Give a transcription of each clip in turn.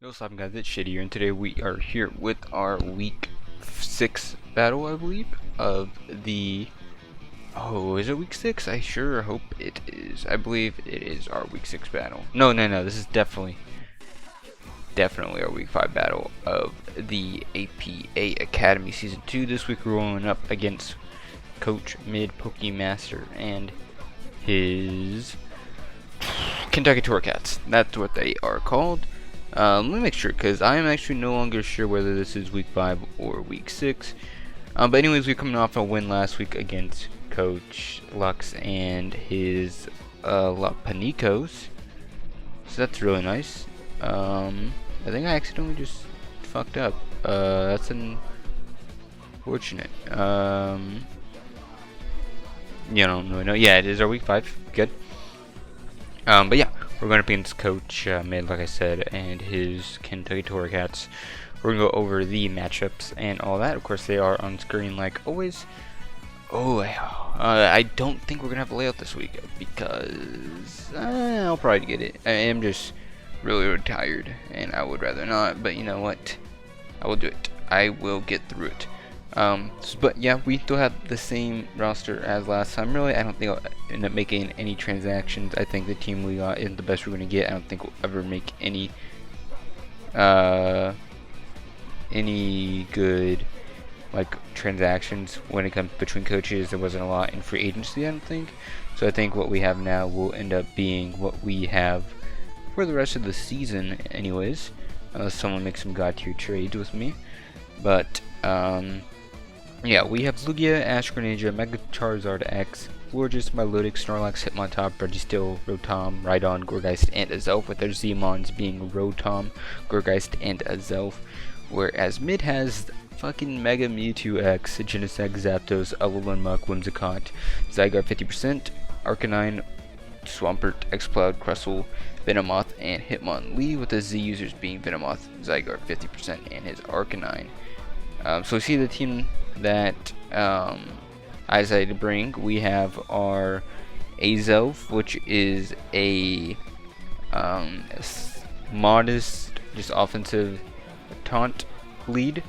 Yo, what's up, guys? It's Shitty here, and today we are here with our week 6 battle, I believe, of the... Oh, is it week 6? I sure hope it is. I believe it is our week 6 battle. No, this is definitely our week 5 battle of the APA Academy Season 2. This week we're rolling up against Coach Mid Pokemaster and his Kentucky Torracats. That's what they are called. Let me make sure, because I am actually no longer sure whether this is week 5 or week 6. But anyways, we're coming off a win last week against Coach Lux and his Panicos. So that's really nice. I think I accidentally just fucked up. That's unfortunate. Yeah, I don't really know. Yeah, it is our week 5. Good. But yeah, we're going up against Coach Mid, like I said, and his Kentucky Torracats. We're going to go over the matchups and all that. Of course, they are on screen like always. Oh, I don't think we're going to have a layout this week because I'll probably get it. I am just really tired, and I would rather not, but you know what? I will do it. I will get through it. But yeah, we still have the same roster as last time. Really, I don't think I'll end up making any transactions. I think the team we got isn't the best we're gonna get. I don't think we'll ever make any good like transactions when it comes between coaches. There wasn't a lot in free agency, I don't think. So I think what we have now will end up being what we have for the rest of the season, anyways. Unless someone makes some god tier trades with me, but yeah, we have Lugia, Ash Greninja, Mega Charizard X, Florges, Milotic, Snorlax, Hitmontop, Registeel, Rotom, Rhydon, Gourgeist, and Azelf, with their Zmons being Rotom, Gourgeist, and Azelf. Whereas Mid has fucking Mega Mewtwo X, Genesect, Zapdos, Alolan Muck, Whimsicott, Zygarde 50%, Arcanine, Swampert, Exploud, Crustle, Venomoth, and Hitmonlee, with the Z users being Venomoth, Zygarde 50%, and his Arcanine. So we see the team that I decided to bring. We have our Azelf, which is a modest, just offensive taunt lead.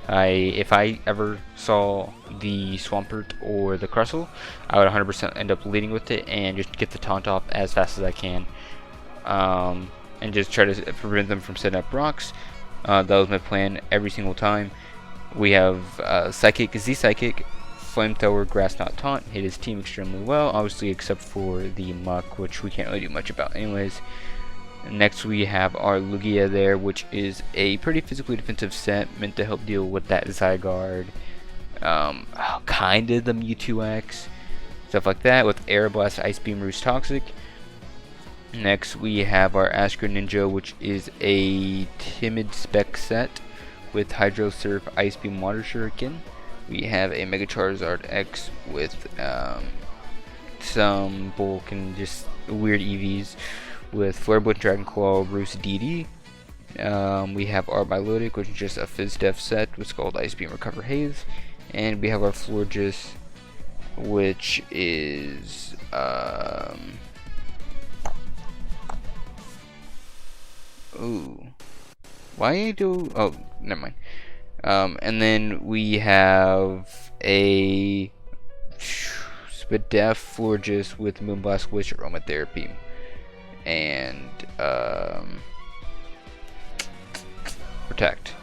If I ever saw the Swampert or the Crustle, I would 100% end up leading with it and just get the taunt off as fast as I can, and just try to prevent them from setting up rocks. That was my plan every single time. We have Psychic, Z-Psychic, Flamethrower, Grass Knot, Taunt. Hit his team extremely well, obviously except for the Muck, which we can't really do much about anyways. Next we have our Lugia there, which is a pretty physically defensive set, meant to help deal with that Zygarde, kinda the Mewtwo X, stuff like that, with Air Blast, Ice Beam, Roost, Toxic. Next we have our Ash Greninja, which is a timid spec set with Hydro Surf, Ice Beam, Water Shuriken. We have a Mega Charizard X with some bulk and just weird EVs with Flare Blitz, Dragon Claw, Roost, DD. We have our Milotic, which is just a Fizz Def set with called Ice Beam, Recover, Haze. And we have our Florges, which is ooh. Why do... Oh, never mind. And then we have a Spadef Florges with Moonblast, Wish, Aromatherapy, and Protect.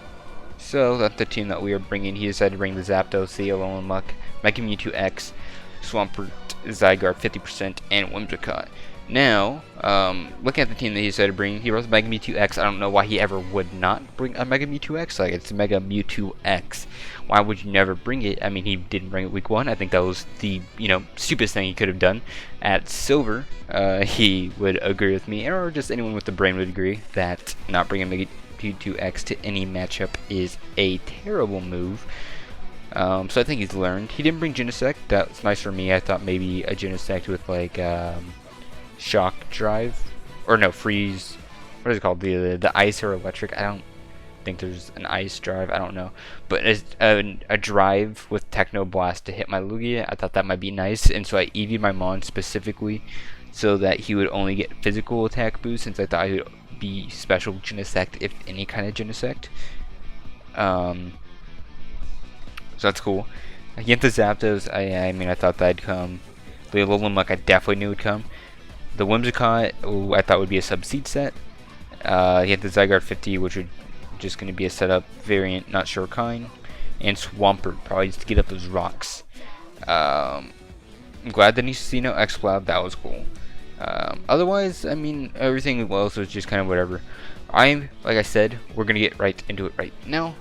So that's the team that we are bringing. He decided to bring the Zapdos, the Alolan Muck, Mega Mewtwo X, Swampert, Zygarde 50%, and Whimsicott. Now, looking at the team that he decided to bring, he brought Mega Mewtwo X. I don't know why he ever would not bring a Mega Mewtwo X. Like, it's Mega Mewtwo X. Why would you never bring it? I mean, he didn't bring it week 1. I think that was the, stupidest thing he could have done. At Silver, he would agree with me, or just anyone with the brain would agree, that not bringing Mega Mewtwo X to any matchup is a terrible move. So I think he's learned. He didn't bring Genesect. That's nice for me. I thought maybe a Genesect with, like, Shock Drive, or no, Freeze, what is it called, the Ice or Electric. I don't think there's an Ice Drive, I don't know, but a Drive with Techno Blast to hit my Lugia. I thought that might be nice, and so I EV'd my Mon specifically so that he would only get physical attack boost, since I thought he would be special Genesect, if any kind of Genesect. So that's cool. Against the Zapdos, I mean, I thought that'd come. The Alolan I definitely knew would come. The Whimsicott, I thought would be a sub-seed set. He had the Zygarde 50, which would just going to be a setup variant, not sure kind. And Swampert, probably just to get up those rocks. I'm glad that he's seen X-Cloud, that was cool. Otherwise, I mean, everything else was just kind of whatever. Like I said, we're going to get right into it right now.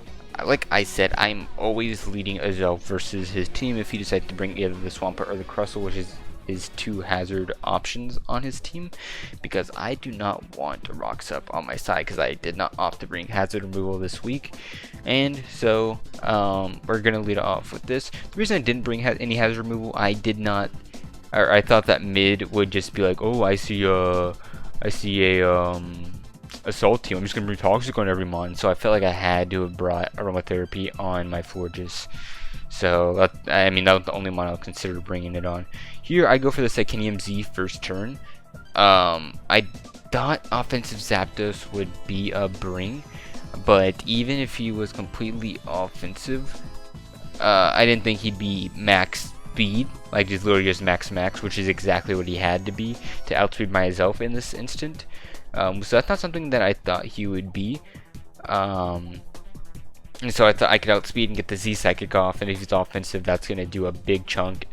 Like I said, I'm always leading Azel versus his team if he decides to bring either the Swampert or the Crustle, which is his 2 hazard options on his team, because I do not want Rocks up on my side, because I did not opt to bring hazard removal this week. And so we're gonna lead off with this. The reason I didn't bring any hazard removal, I thought that mid would just be like, oh, I see a Assault team, I'm just gonna bring Toxic on every mon. So I felt like I had to have brought Aromatherapy on my Forges. So I mean, that was the only mon I'll consider bringing it on. Here I go for the Psychinium Z first turn. I thought offensive Zapdos would be a bring, but even if he was completely offensive, I didn't think he'd be max speed, like just literally just max, which is exactly what he had to be to outspeed myself in this instant. So that's not something that I thought he would be. And so I thought I could outspeed and get the Z Psychic off, and if he's offensive, that's going to do a big chunk.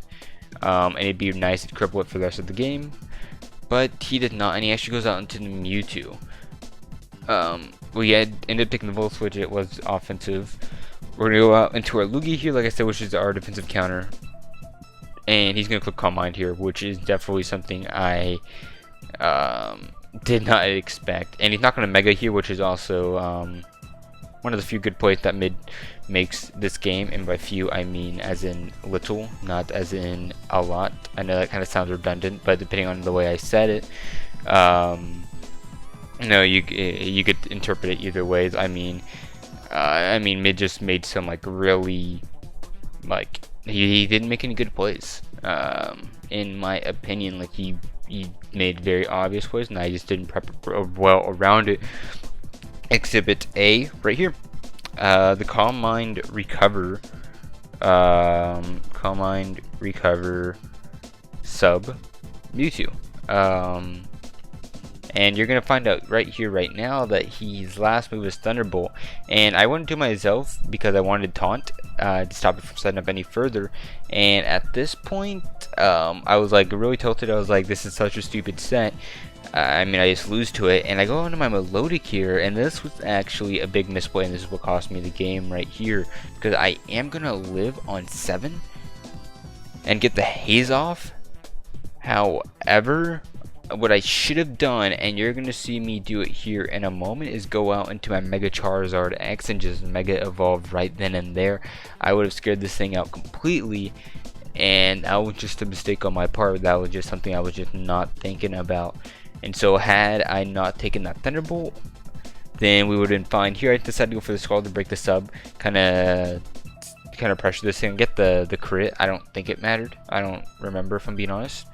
And it'd be nice to cripple it for the rest of the game. But he did not, and he actually goes out into the Mewtwo. We had ended up taking the Volt Switch, it was offensive. We're going to go out into our Lugia here, like I said, which is our defensive counter. And he's going to click Calm Mind here, which is definitely something I did not expect. And he's not going to Mega here, which is also one of the few good plays that mid makes this game, and by few I mean as in little, not as in a lot. I know that kind of sounds redundant, but depending on the way I said it, no, you could interpret it either ways. I mean mid just made some like really like he didn't make any good plays. In my opinion, like he made very obvious plays, and I just didn't prep well around it. Exhibit A right here, the Calm Mind Recover, sub Mew-Too, and you're gonna find out right here right now that his last move is Thunderbolt, and I wouldn't do myself because I wanted Taunt to stop it from setting up any further. And at this point, I was like really tilted. I was like, this is such a stupid set. I mean, I just lose to it, and I go into my Melodic here, and this was actually a big misplay, and this is what cost me the game right here, because I am gonna live on 7 and get the haze off. However, what I should have done, and you're gonna see me do it here in a moment, is go out into my Mega Charizard X and just Mega Evolve right then and there. I would have scared this thing out completely, and that was just a mistake on my part. That was just something I was just not thinking about. And so had I not taken that Thunderbolt, then we would have been fine. Here I decided to go for the Scald to break the sub, kind of pressure this thing and get the crit. I don't think it mattered. I don't remember, if I'm being honest.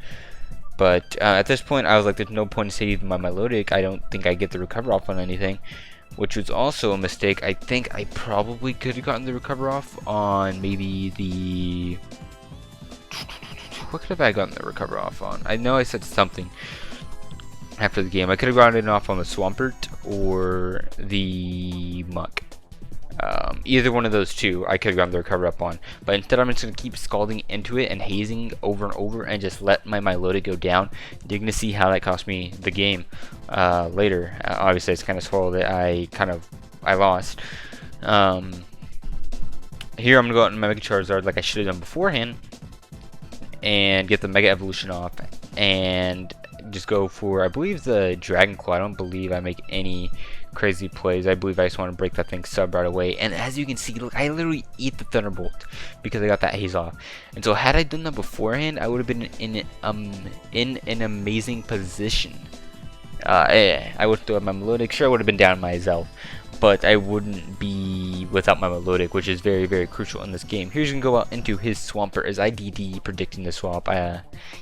But at this point, I was like, there's no point in saving my Melodic. I don't think I get the recover off on anything, which was also a mistake. I think I probably could have gotten the recover off on maybe the... What could have I gotten the recover off on? I know I said something after the game. I could have gotten it off on the Swampert or the Muck. Either one of those two I could have gotten the recover up on, but instead I'm just going to keep scalding into it and hazing over and over and just let my Melodic go down. You're going to see how that cost me the game later. Obviously it's kind of spoiled it. I lost. Here I'm going to go out in my Mega Charizard like I should have done beforehand and get the Mega Evolution off and just go for, I believe, the Dragon Claw. I don't believe I make any crazy plays. I believe I just want to break that thing sub right away. And as you can see, look, I literally eat the Thunderbolt because I got that haze off. And so had I done that beforehand, I would have been in an amazing position. I would still have my Melodic. Sure, I would have been down myself, but I wouldn't be without my melodic, which is very, very crucial in this game. Here's gonna go out into his Swampert as I DD predicting the swap.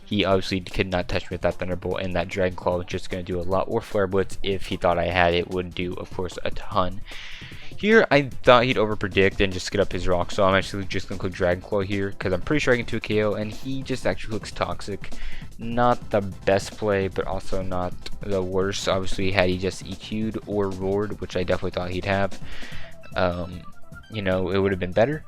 He obviously could not touch me with that Thunderbolt, and that Dragon Claw was just gonna do a lot, or Flare Blitz if he thought I had it would do, of course, a ton. Here, I thought he'd overpredict and just get up his rock, so I'm actually just going to click Dragon Claw here, because I'm pretty sure I can 2 KO, and he just actually looks toxic. Not the best play, but also not the worst. Obviously, had he just EQ'd or roared, which I definitely thought he'd have, you know, it would have been better,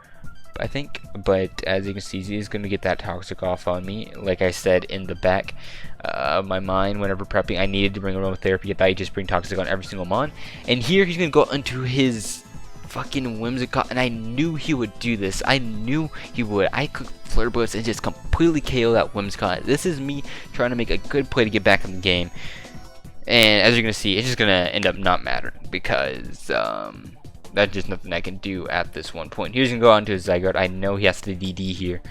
I think. But as you can see, he's going to get that toxic off on me. Like I said, in the back of my mind, whenever prepping, I needed to bring aromatherapy. I thought he'd just bring toxic on every single mon. And here he's going to go into his fucking Whimsicott, and I knew he would do this. I knew he would. I could Flare Blitz and just completely KO that Whimsicott. This is me trying to make a good play to get back in the game. And as you're going to see, it's just going to end up not mattering, because that's just nothing I can do at this one point. Here's going to go on to his Zygarde. I know he has to DD here.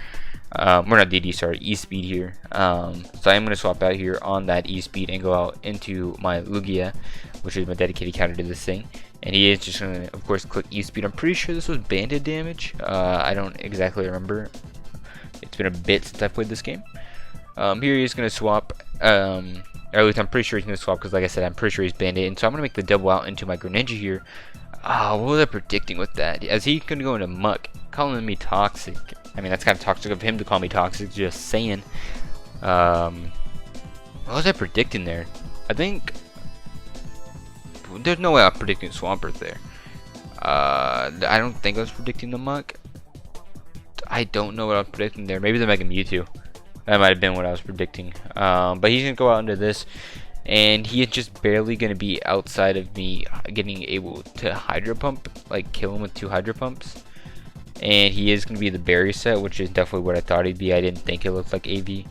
We're not DD, sorry, E-Speed here. So I'm going to swap out here on that E-Speed and go out into my Lugia, which is my dedicated counter to this thing. And he is just going to, of course, click E-Speed. I'm pretty sure this was banded damage. I don't exactly remember. It's been a bit since I played this game. Here he is going to swap. Or at least I'm pretty sure he's going to swap, because like I said, I'm pretty sure he's banded. And so I'm going to make the double out into my Greninja here. What was I predicting with that? As he could go into Muck, calling me toxic. I mean, that's kind of toxic of him to call me toxic, just saying. What was I predicting there? I think there's no way I'm predicting Swampert there. I don't think I was predicting the Muck. I don't know what I was predicting there. Maybe the Mega Mewtwo. That might have been what I was predicting. But he's going to go out into this. And he is just barely going to be outside of me getting able to Hydro Pump, like kill him with 2 Hydro Pumps. And he is going to be the Berry set, which is definitely what I thought he'd be. I didn't think it looked like AV.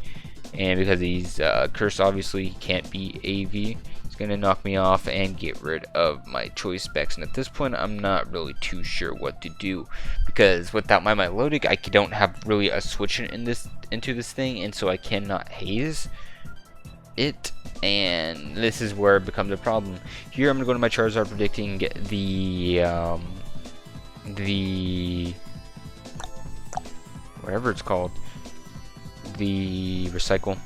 And because he's cursed, obviously, he can't be AV. He's going to knock me off and get rid of my choice specs. And at this point, I'm not really too sure what to do, because without my Milotic, I don't have really a switch into this thing, and so I cannot haze it. And this is where it becomes a problem. Here I'm gonna go to my Charizard predicting the whatever it's called, the recycle,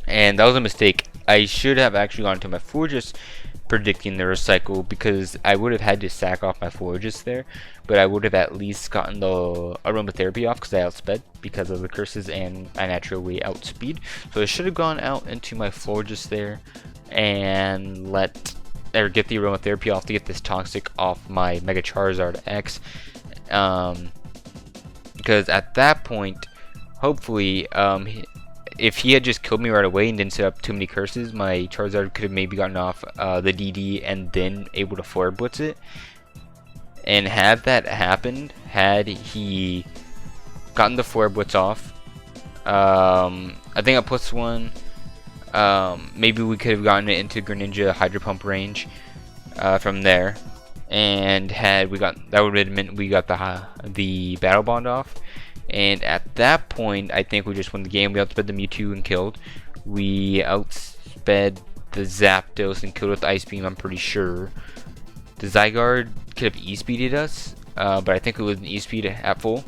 and that was a mistake. I should have actually gone to my Forges predicting the recycle, because I would have had to sack off my Forges there, but I would have at least gotten the aromatherapy off, because I outsped because of the curses, and I naturally outspeed. So I should have gone out into my Forges there and get the aromatherapy off to get this toxic off my Mega Charizard X, because at that point, hopefully, if he had just killed me right away and didn't set up too many curses, my Charizard could have maybe gotten off the DD and then able to Flare Blitz it. And had that happened, had he gotten the Flare Blitz off, I think at +1, maybe we could have gotten it into Greninja Hydro Pump range from there. And had we got, that would have meant we got the Battle Bond off. And at that point, I think we just won the game. We outsped the Mewtwo and killed. We outsped the Zapdos and killed with Ice Beam, I'm pretty sure. The Zygarde could have E-speeded us, but I think it was an E-speed at full,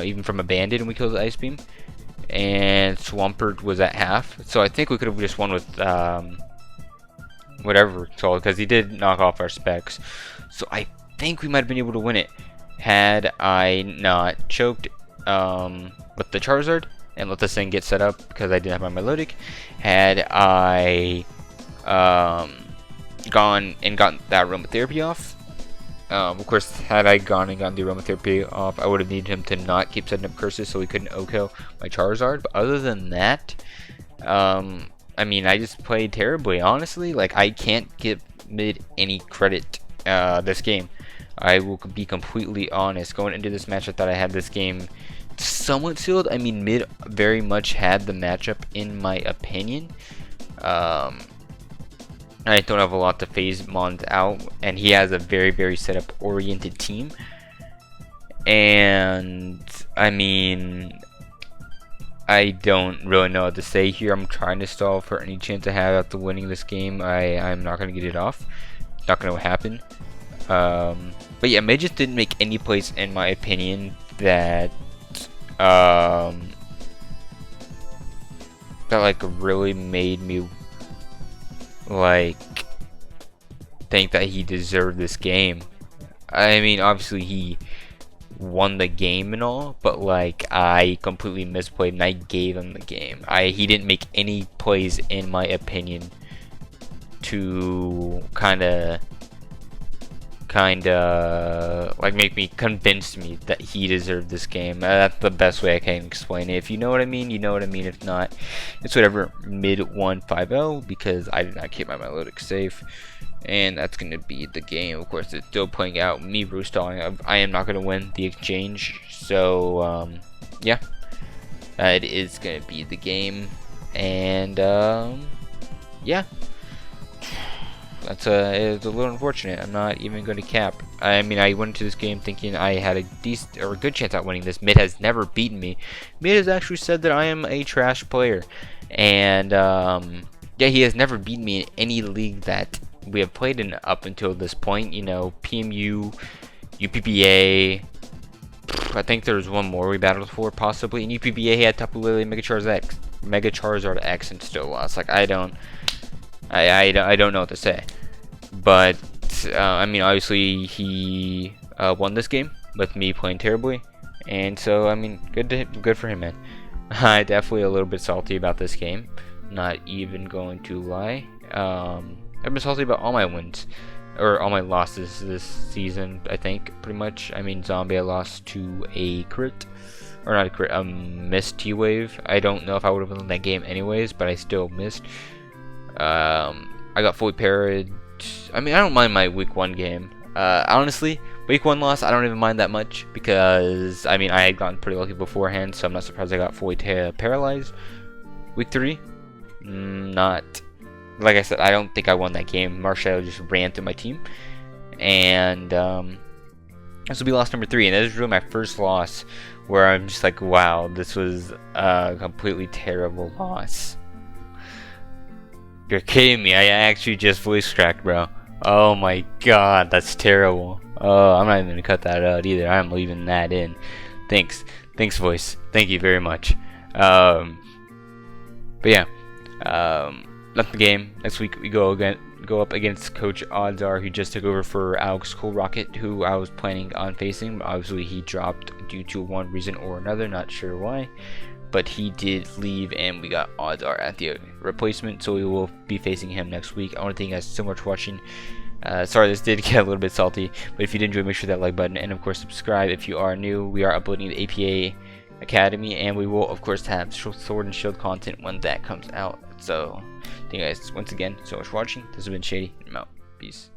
even from a Bandit, and we killed the Ice Beam. And Swampert was at half, so I think we could have just won with whatever it's called, because he did knock off our specs. So I think we might have been able to win it had I not choked with the Charizard and let this thing get set up, because I didn't have my Milotic. Had I gone and gotten that aromatherapy off, of course, had I gone and gotten the aromatherapy off, I would have needed him to not keep setting up curses so he couldn't OHKO my Charizard. But other than that, I mean, I just played terribly, honestly. Like, I can't give mid any credit this game. I will be completely honest. Going into this match, I thought I had this game somewhat sealed. I mean, mid very much had the matchup, in my opinion. I don't have a lot to phase Mons out, and he has a very, very setup oriented team. And I mean, I don't really know what to say here. I'm trying to stall for any chance I have after winning this game. I'm not going to get it off. It's not going to happen. But yeah, May just didn't make any plays, in my opinion, that that like really made me like think that he deserved this game. I mean, obviously he won the game and all, but like I completely misplayed and I gave him the game. He didn't make any plays, in my opinion, to kind of like make me convince me that he deserved this game. That's the best way I can explain it. If you know what I mean, you know what I mean. If not, it's whatever. Mid 150 because I did not keep my analytics safe, and that's gonna be the game. Of course, it's still playing out. Me roostalling. I am not gonna win the exchange, so yeah, it is gonna be the game, and yeah. It's a little unfortunate. I'm not even going to cap. I mean, I went into this game thinking I had a decent or a good chance at winning this. Mid has never beaten me. Mid has actually said that I am a trash player, and yeah, he has never beaten me in any league that we have played in up until this point. You know, PMU, UPBA. I think there was one more we battled for possibly. In UPBA, he had Tapu Lele, Mega Charizard X, and still lost. Like I don't know what to say. But I mean, obviously he won this game with me playing terribly, and so I mean, good for him, man. I'm definitely a little bit salty about this game. Not even going to lie. I've been salty about all my wins or all my losses this season. I think pretty much. I mean, Zombie I lost to a crit. Or not a crit, missed T-Wave. I don't know if I would have won that game anyways, but I still missed. I got fully parried. I mean, I don't mind my week 1 game. Honestly, week 1 loss, I don't even mind that much because, I mean, I had gotten pretty lucky beforehand, so I'm not surprised I got fully paralyzed. Week 3, not. Like I said, I don't think I won that game. Marshall just ran through my team. And, this will be loss number 3, and this is really my first loss where I'm just like, wow, this was a completely terrible loss. You're kidding me. I actually just voice cracked, bro. Oh my god, that's terrible. Oh, I'm not even gonna cut that out either. I'm leaving that in. Thanks, voice. Thank you very much. But yeah, left the game. Next week we go up against Coach Odds Are, who just took over for Alex Rocket, who I was planning on facing. But obviously, he dropped due to one reason or another. Not sure why. But he did leave, and we got Odds Are at the replacement, so we will be facing him next week. I want to thank you guys so much for watching. Sorry, this did get a little bit salty, but if you did enjoy, make sure that like button, and of course subscribe if you are new. We are uploading the APA Academy, and we will of course have Sword and Shield content when that comes out. So thank you guys once again so much for watching. This has been Shady, and I'm out. Peace.